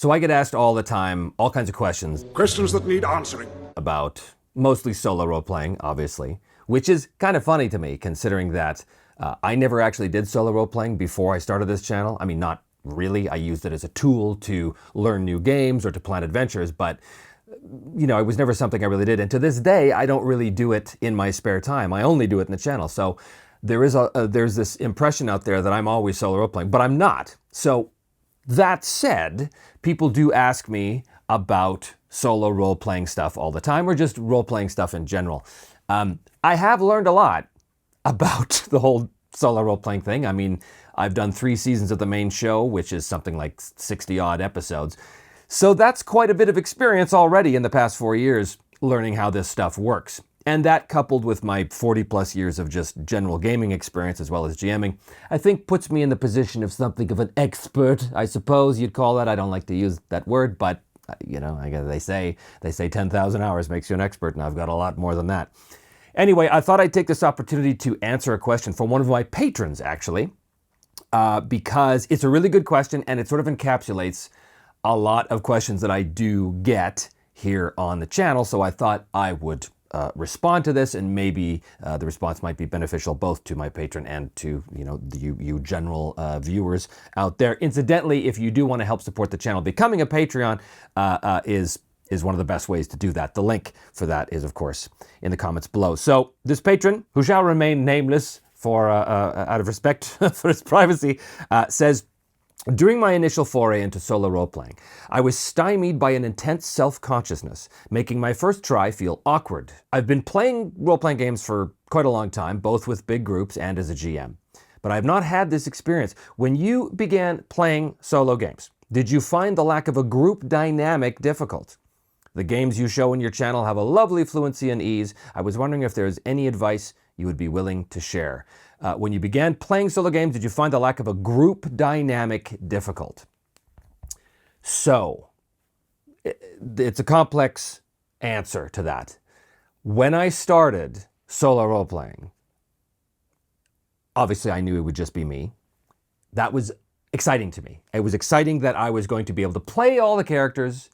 So I get asked all the time all kinds of questions. Questions that need answering. About mostly solo role-playing, obviously, which is kind of funny to me, considering that I never actually did solo role-playing before I started this channel. I mean, not really. I used it as a tool to learn new games or to plan adventures, but you know, it was never something I really did. And to this day, I don't really do it in my spare time. I only do it in the channel. So there's this impression out there that I'm always solo role-playing, but I'm not. So that said, people do ask me about solo role-playing stuff all the time, or just role-playing stuff in general. I have learned a lot about the whole solo role-playing thing. I mean, I've done 3 seasons of the main show, which is something like 60-odd episodes. So that's quite a bit of experience already in the past 4 years learning how this stuff works. And that, coupled with my 40-plus years of just general gaming experience as well as GMing, I think puts me in the position of something of an expert, I suppose you'd call it. I don't like to use that word, but you know, I guess they say 10,000 hours makes you an expert, and I've got a lot more than that. Anyway, I thought I'd take this opportunity to answer a question from one of my patrons, actually, because it's a really good question, and it sort of encapsulates a lot of questions that I do get here on the channel. So I thought I would respond to this, and maybe the response might be beneficial both to my patron and to you general viewers out there. Incidentally, if you do want to help support the channel, becoming a Patreon is one of the best ways to do that. The link for that is, of course, in the comments below. So this patron, who shall remain nameless for out of respect for his privacy, says, during my initial foray into solo role-playing, I was stymied by an intense self-consciousness, making my first try feel awkward. I've been playing role-playing games for quite a long time, both with big groups and as a GM. But I've not had this experience. When you began playing solo games, did you find the lack of a group dynamic difficult? The games you show in your channel have a lovely fluency and ease. I was wondering if there's any advice you would be willing to share. When you began playing solo games, did you find the lack of a group dynamic difficult? So, it's a complex answer to that. When I started solo role-playing, obviously I knew it would just be me. That was exciting to me. It was exciting that I was going to be able to play all the characters,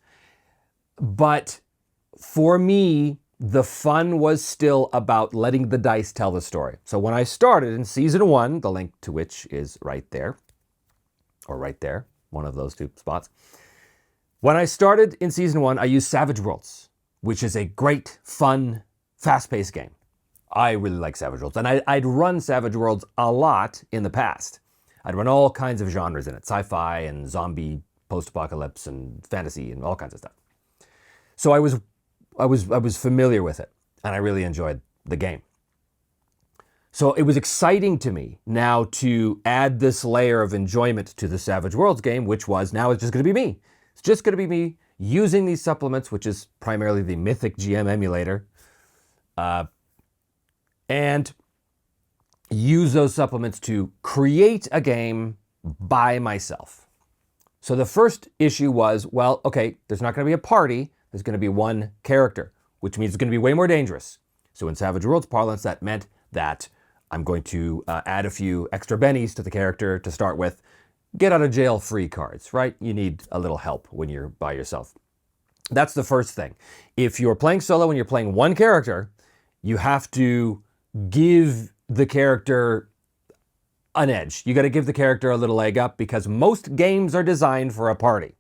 but for me, the fun was still about letting the dice tell the story. So when I started in season 1, the link to which is right there, or right there, one of those 2 spots. When I started in season 1, I used Savage Worlds, which is a great, fun, fast-paced game. I really like Savage Worlds, and I'd run Savage Worlds a lot in the past. I'd run all kinds of genres in it, sci-fi and zombie, post-apocalypse and fantasy and all kinds of stuff. So I was familiar with it, and I really enjoyed the game. So it was exciting to me now to add this layer of enjoyment to the Savage Worlds game, which was, now it's just going to be me. It's just going to be me using these supplements, which is primarily the Mythic GM emulator, and use those supplements to create a game by myself. So the first issue was, well, okay, there's not going to be a party. There's going to be one character, which means it's going to be way more dangerous. So in Savage Worlds parlance, that meant that I'm going to add a few extra bennies to the character to start with. Get out of jail free cards, right? You need a little help when you're by yourself. That's the first thing. If you're playing solo and you're playing one character, you have to give the character an edge. You got to give the character a little leg up, because most games are designed for a party.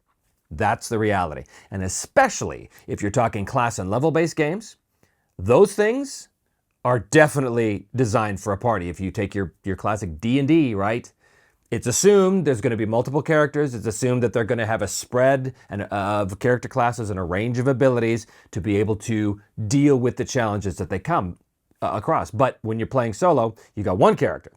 That's the reality. And especially if you're talking class and level-based games, those things are definitely designed for a party. If you take your classic D&D, right? It's assumed there's going to be multiple characters. It's assumed that they're going to have a spread of character classes and a range of abilities to be able to deal with the challenges that they come across. But when you're playing solo, you got one character.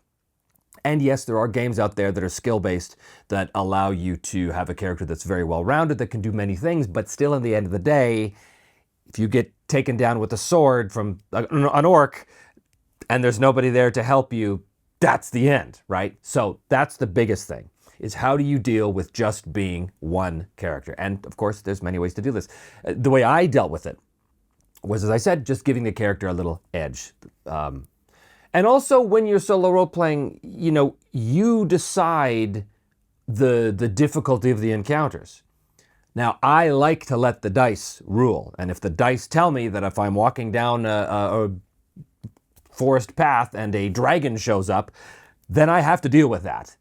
And yes, there are games out there that are skill-based that allow you to have a character that's very well-rounded, that can do many things, but still, in the end of the day, if you get taken down with a sword from an orc and there's nobody there to help you, that's the end, right? So that's the biggest thing, is how do you deal with just being one character? And of course, there's many ways to do this. The way I dealt with it was, as I said, just giving the character a little edge. And also, when you're solo role-playing, you decide the difficulty of the encounters. Now, I like to let the dice rule. And if the dice tell me that if I'm walking down a forest path and a dragon shows up, then I have to deal with that.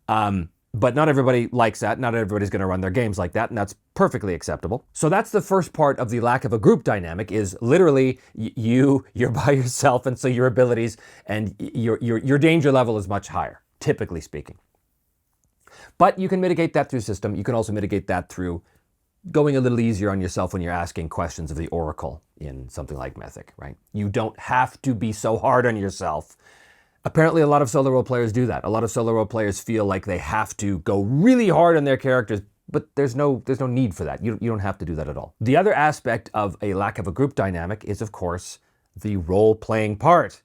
But not everybody likes that. Not everybody's going to run their games like that, and that's perfectly acceptable. So that's the first part of the lack of a group dynamic, is literally you're by yourself, and so your abilities and your danger level is much higher, typically speaking. But you can mitigate that through system. You can also mitigate that through going a little easier on yourself when you're asking questions of the Oracle in something like Mythic, right? You don't have to be so hard on yourself. Apparently, a lot of solo role players do that. A lot of solo role players feel like they have to go really hard on their characters, but there's no need for that. You don't have to do that at all. The other aspect of a lack of a group dynamic is, of course, the role-playing part.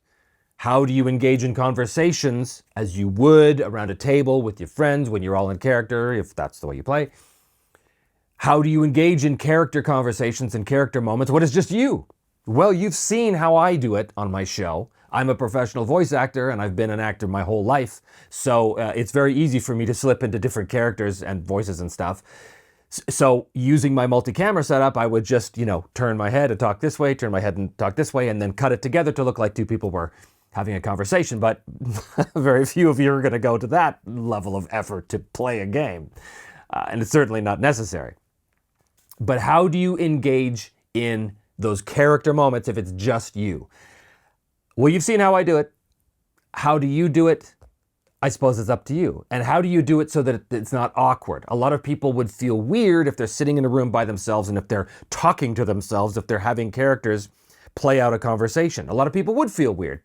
How do you engage in conversations as you would around a table with your friends when you're all in character, if that's the way you play? How do you engage in character conversations and character moments when it's just you? Well, you've seen how I do it on my show. I'm a professional voice actor, and I've been an actor my whole life, so it's very easy for me to slip into different characters and voices and stuff. So using my multi-camera setup, I would just, turn my head and talk this way, turn my head and talk this way, and then cut it together to look like two people were having a conversation. But very few of you are going to go to that level of effort to play a game, and it's certainly not necessary. But how do you engage in those character moments if it's just you? Well, you've seen how I do it. How do you do it? I suppose it's up to you. And how do you do it so that it's not awkward? A lot of people would feel weird if they're sitting in a room by themselves and if they're talking to themselves, if they're having characters play out a conversation. A lot of people would feel weird.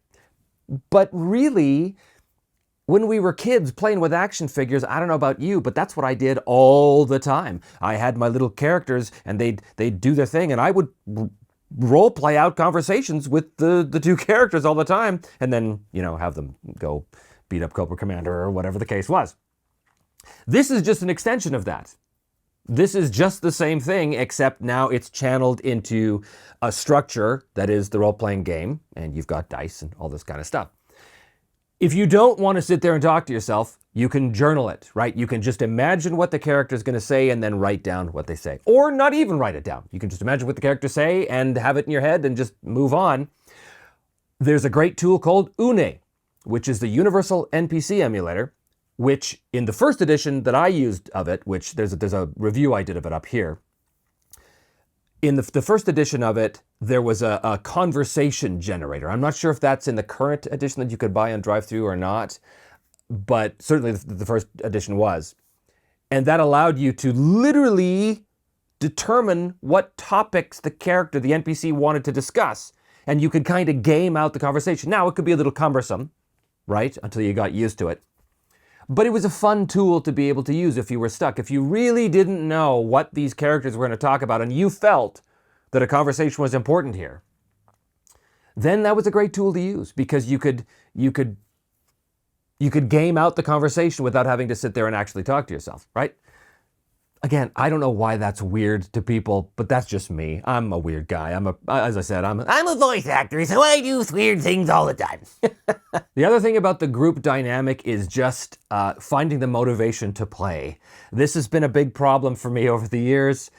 But really, when we were kids playing with action figures, I don't know about you, but that's what I did all the time. I had my little characters and they'd do their thing, and I would role play out conversations with the two characters all the time, and then, have them go beat up Cobra Commander or whatever the case was. This is just an extension of that. This is just the same thing, except now it's channeled into a structure that is the role-playing game, and you've got dice and all this kind of stuff. If you don't want to sit there and talk to yourself, you can journal it, right? You can just imagine what the character is going to say and then write down what they say. Or not even write it down. You can just imagine what the characters say and have it in your head and just move on. There's a great tool called Une, which is the Universal NPC emulator, which in the first edition that I used of it, which there's a review I did of it up here. In the first edition of it, there was a conversation generator. I'm not sure if that's in the current edition that you could buy on drive-thru or not, but certainly the first edition was. And that allowed you to literally determine what topics the character, the NPC, wanted to discuss. And you could kind of game out the conversation. Now, it could be a little cumbersome, right, until you got used to it. But it was a fun tool to be able to use if you were stuck. If you really didn't know what these characters were going to talk about and you felt that a conversation was important here, then that was a great tool to use, because you could game out the conversation without having to sit there and actually talk to yourself, right? Again, I don't know why that's weird to people, but that's just me. I'm a weird guy. As I said, I'm a voice actor, so I do weird things all the time. The other thing about the group dynamic is just finding the motivation to play. This has been a big problem for me over the years.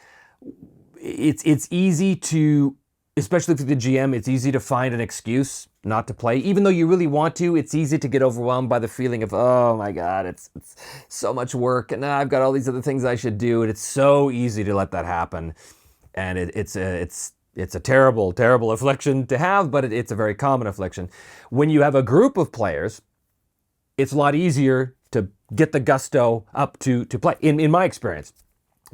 It's easy to, especially for the GM, it's easy to find an excuse not to play. Even though you really want to, it's easy to get overwhelmed by the feeling of, oh my God, it's so much work, and I've got all these other things I should do, and it's so easy to let that happen. And it's a terrible, terrible affliction to have, but it's a very common affliction. When you have a group of players, it's a lot easier to get the gusto up to play, in my experience.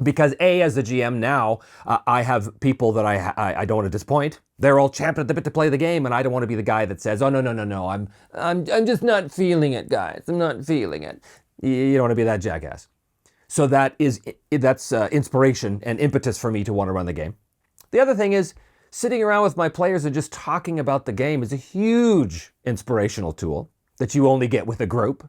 Because as the GM now, I have people that I don't want to disappoint. They're all champing at the bit to play the game, and I don't want to be the guy that says, "Oh no, I'm just not feeling it, guys. I'm not feeling it." You don't want to be that jackass. So that's inspiration and impetus for me to want to run the game. The other thing is, sitting around with my players and just talking about the game is a huge inspirational tool that you only get with a group.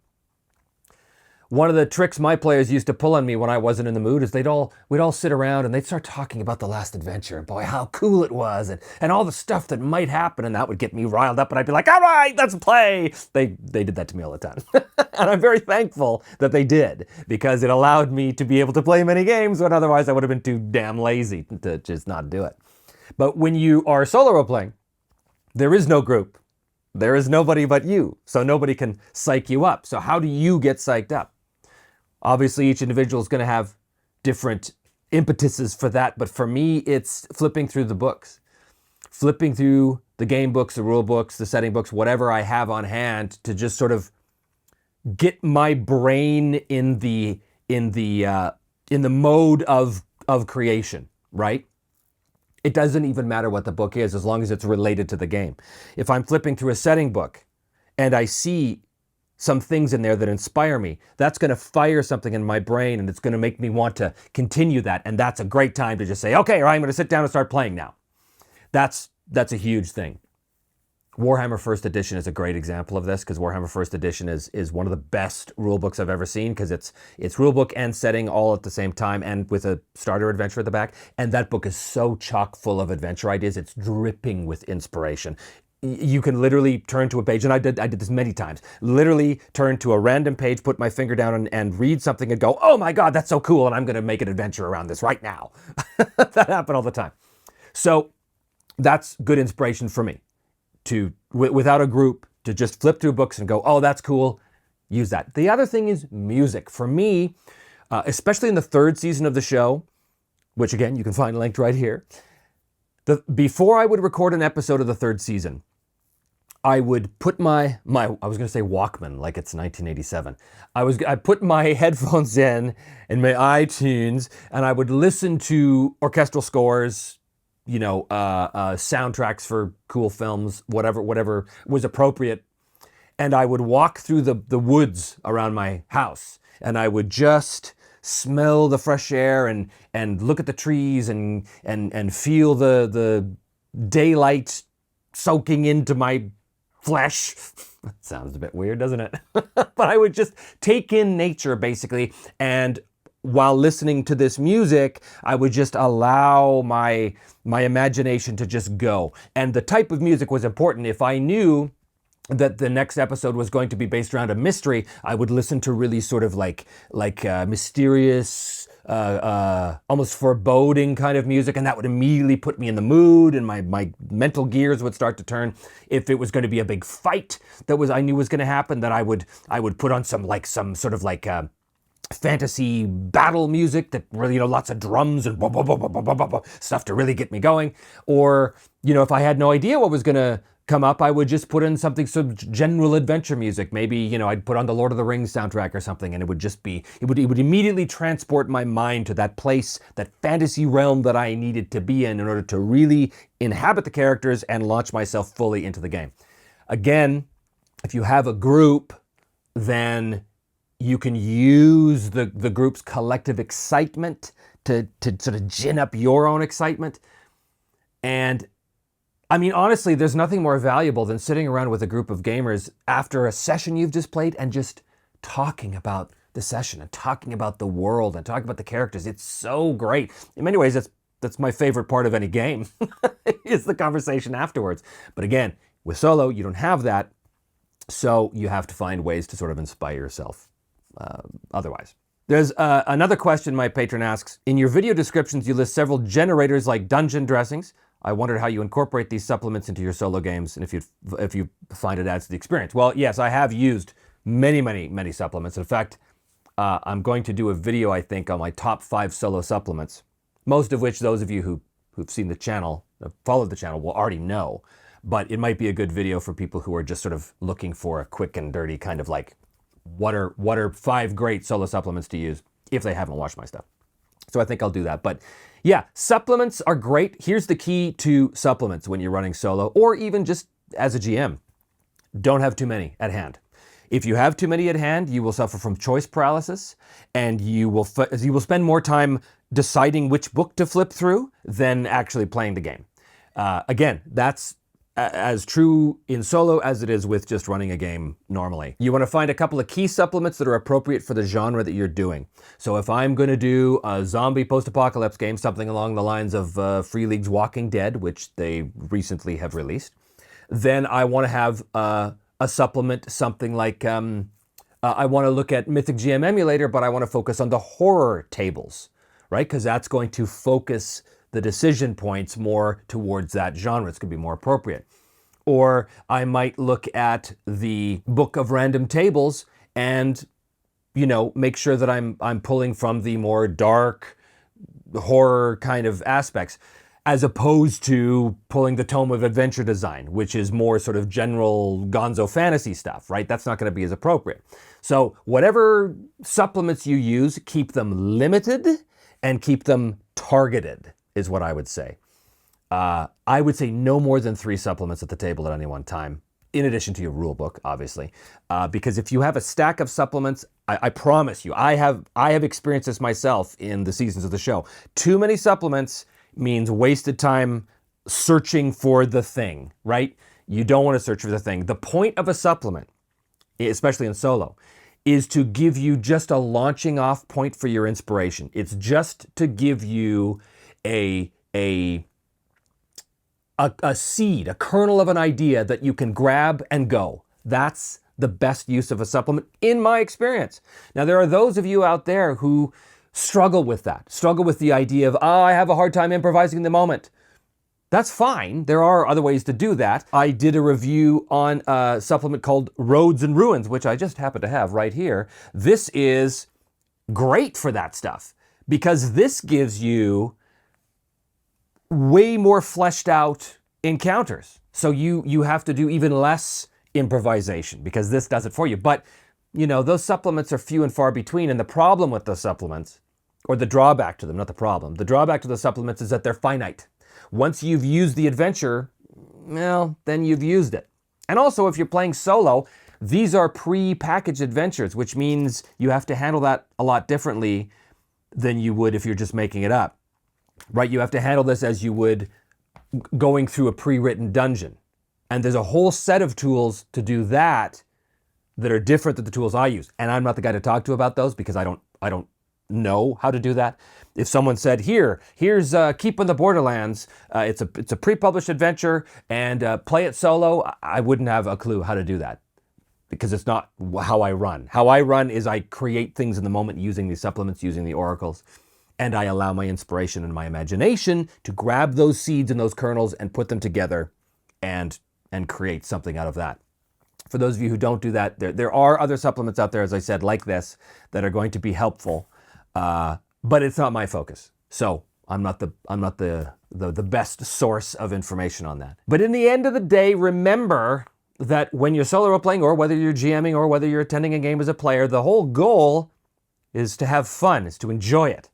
one of the tricks my players used to pull on me when I wasn't in the mood is we'd all sit around and they'd start talking about the last adventure and boy, how cool it was and all the stuff that might happen, and that would get me riled up and I'd be like, all right, let's play. They did that to me all the time. And I'm very thankful that they did, because it allowed me to be able to play many games when otherwise I would have been too damn lazy to just not do it. But when you are solo role playing, there is no group. There is nobody but you, so nobody can psych you up. So how do you get psyched up? Obviously, each individual is going to have different impetuses for that, but for me, it's flipping through the books. Flipping through the game books, the rule books, the setting books, whatever I have on hand to just sort of get my brain in the mode of creation, right? It doesn't even matter what the book is as long as it's related to the game. If I'm flipping through a setting book and I see some things in there that inspire me, that's going to fire something in my brain and it's going to make me want to continue that. And that's a great time to just say, okay, I'm going to sit down and start playing now. That's a huge thing. Warhammer First Edition is a great example of this, because Warhammer First Edition is one of the best rule books I've ever seen, because it's rule book and setting all at the same time and with a starter adventure at the back. And that book is so chock full of adventure ideas. It's dripping with inspiration. You can literally turn to a page, and I did this many times, literally turn to a random page, put my finger down and read something and go, oh my God, that's so cool, and I'm going to make an adventure around this right now. That happened all the time. So that's good inspiration for me, to, without a group, to just flip through books and go, oh, that's cool, use that. The other thing is music. For me, especially in the third season of the show, which again, you can find linked right here, before I would record an episode of the third season, I would put my I was going to say Walkman like it's 1987. I put my headphones in my iTunes, and I would listen to orchestral scores, soundtracks for cool films, whatever was appropriate. And I would walk through the woods around my house, and I would just smell the fresh air and look at the trees and feel the daylight soaking into my flesh. Sounds a bit weird, doesn't it? But I would just take in nature, basically, and while listening to this music, I would just allow my imagination to just go. And the type of music was important. If I knew that the next episode was going to be based around a mystery, I would listen to really sort of like mysterious, almost foreboding kind of music, and that would immediately put me in the mood, and my mental gears would start to turn. If it was going to be a big fight that I knew was going to happen, that I would put on some sort of fantasy battle music that really, lots of drums and stuff to really get me going. Or, if I had no idea what was going to come up, I would just put in something, some general adventure music. Maybe, I'd put on the Lord of the Rings soundtrack or something, and it would immediately transport my mind to that place, that fantasy realm that I needed to be in order to really inhabit the characters and launch myself fully into the game. Again, if you have a group, then you can use the group's collective excitement to sort of gin up your own excitement. And I mean, honestly, there's nothing more valuable than sitting around with a group of gamers after a session you've just played and just talking about the session and talking about the world and talking about the characters. It's so great. In many ways, that's my favorite part of any game, is the conversation afterwards. But again, with solo, you don't have that, so you have to find ways to sort of inspire yourself otherwise. There's another question my patron asks. In your video descriptions, you list several generators like dungeon dressings. I wondered how you incorporate these supplements into your solo games, and if you find it adds to the experience. Well, yes, I have used many supplements. In fact, I'm going to do a video, I think, on my top 5 solo supplements, most of which those of you who've seen the channel, followed the channel, will already know. But it might be a good video for people who are just sort of looking for a quick and dirty kind of what are 5 great solo supplements to use if they haven't watched my stuff. So I think I'll do that. But yeah, supplements are great. Here's the key to supplements when you're running solo, or even just as a GM. Don't have too many at hand. If you have too many at hand, you will suffer from choice paralysis, and you will spend more time deciding which book to flip through than actually playing the game. Again, that's as true in solo as it is with just running a game normally. You want to find a couple of key supplements that are appropriate for the genre that you're doing. So if I'm going to do a zombie post-apocalypse game, something along the lines of Free League's Walking Dead, which they recently have released, then I want to have a supplement, something like I want to look at Mythic GM Emulator, but I want to focus on the horror tables, right? Because that's going to focus the decision points more towards that genre. It's going to be more appropriate. Or I might look at the Book of Random Tables and, make sure that I'm pulling from the more dark horror kind of aspects, as opposed to pulling the Tome of Adventure Design, which is more sort of general gonzo fantasy stuff, right? That's not going to be as appropriate. So whatever supplements you use, keep them limited and keep them targeted, is what I would say. I would say no more than 3 supplements at the table at any one time, in addition to your rule book, obviously. Because if you have a stack of supplements, I promise you, I have experienced this myself in the seasons of the show. Too many supplements means wasted time searching for the thing, right? You don't want to search for the thing. The point of a supplement, especially in solo, is to give you just a launching off point for your inspiration. It's just to give you a seed, a kernel of an idea that you can grab and go. That's the best use of a supplement, in my experience. Now, there are those of you out there who struggle with that, struggle with the idea of, I have a hard time improvising in the moment. That's fine. There are other ways to do that. I did a review on a supplement called Roads and Ruins, which I just happen to have right here. This is great for that stuff because this gives you way more fleshed out encounters. So you have to do even less improvisation because this does it for you. But, those supplements are few and far between. And the problem with those supplements, or the drawback to them, not the problem, the drawback to the supplements is that they're finite. Once you've used the adventure, well, then you've used it. And also, if you're playing solo, these are pre-packaged adventures, which means you have to handle that a lot differently than you would if you're just making it up. Right? You have to handle this as you would going through a pre-written dungeon. And there's a whole set of tools to do that are different than the tools I use. And I'm not the guy to talk to about those because I don't know how to do that. If someone said, here's Keep on the Borderlands, it's a pre-published adventure and play it solo, I wouldn't have a clue how to do that because it's not how I run. How I run is I create things in the moment using these supplements, using the oracles. And I allow my inspiration and my imagination to grab those seeds and those kernels and put them together and create something out of that. For those of you who don't do that, there are other supplements out there, as I said, like this, that are going to be helpful, but it's not my focus. So I'm not the best source of information on that. But in the end of the day, remember that when you're solo role playing, or whether you're GMing, or whether you're attending a game as a player, the whole goal is to have fun, is to enjoy it.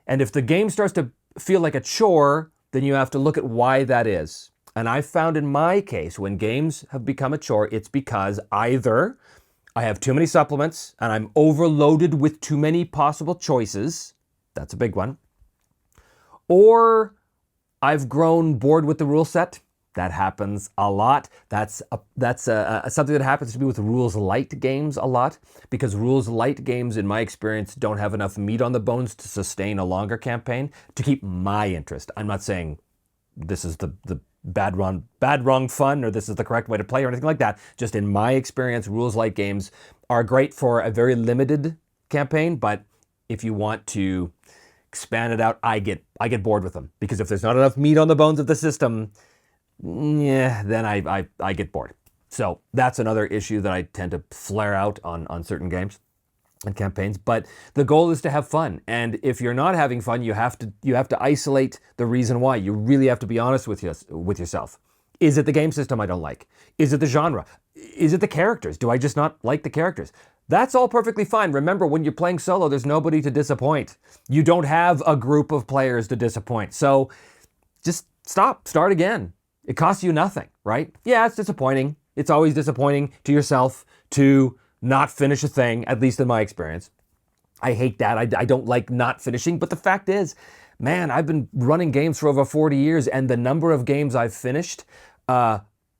And if the game starts to feel like a chore, then you have to look at why that is. And I've found in my case, when games have become a chore, it's because either I have too many supplements and I'm overloaded with too many possible choices. That's a big one. Or I've grown bored with the rule set. That happens a lot. That's something that happens to me with rules light games a lot, because rules light games, in my experience, don't have enough meat on the bones to sustain a longer campaign to keep my interest. I'm not saying this is the bad wrong fun, or this is the correct way to play, or anything like that. Just in my experience, rules light games are great for a very limited campaign, but if you want to expand it out, I get bored with them, because if there's not enough meat on the bones of the system, then I get bored. So that's another issue that I tend to flare out on certain games and campaigns. But the goal is to have fun. And if you're not having fun, you have to isolate the reason why. You really have to be honest with yourself. Is it the game system I don't like? Is it the genre? Is it the characters? Do I just not like the characters? That's all perfectly fine. Remember, when you're playing solo, there's nobody to disappoint. You don't have a group of players to disappoint. So just start again. It costs you nothing, right? Yeah, it's disappointing. It's always disappointing to yourself to not finish a thing, at least in my experience. I hate that. I don't like not finishing. But the fact is, man, I've been running games for over 40 years, and the number of games I've finished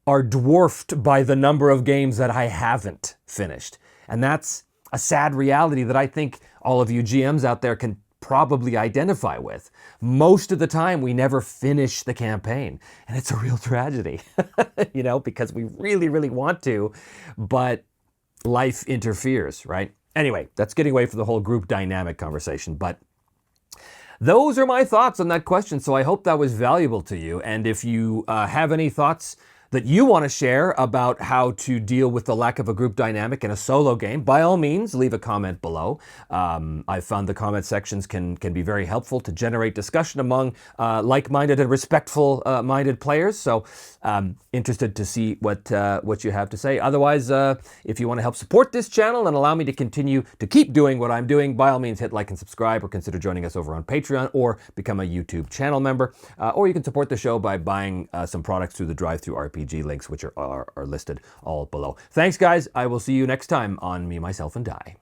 are dwarfed by the number of games that I haven't finished. And that's a sad reality that I think all of you GMs out there can probably identify with. Most of the time, we never finish the campaign. And it's a real tragedy, you know, because we really, really want to, but life interferes, right? Anyway, that's getting away from the whole group dynamic conversation, but those are my thoughts on that question. So I hope that was valuable to you. And if you have any thoughts that you want to share about how to deal with the lack of a group dynamic in a solo game, by all means, leave a comment below. I've found the comment sections can be very helpful to generate discussion among like-minded and respectful-minded players. So interested to see what you have to say. Otherwise, if you want to help support this channel and allow me to continue to keep doing what I'm doing, by all means, hit like and subscribe, or consider joining us over on Patreon, or become a YouTube channel member. Or you can support the show by buying some products through the Drive-Thru RPG links, which are listed all below. Thanks, guys. I will see you next time on Me, Myself, and Die.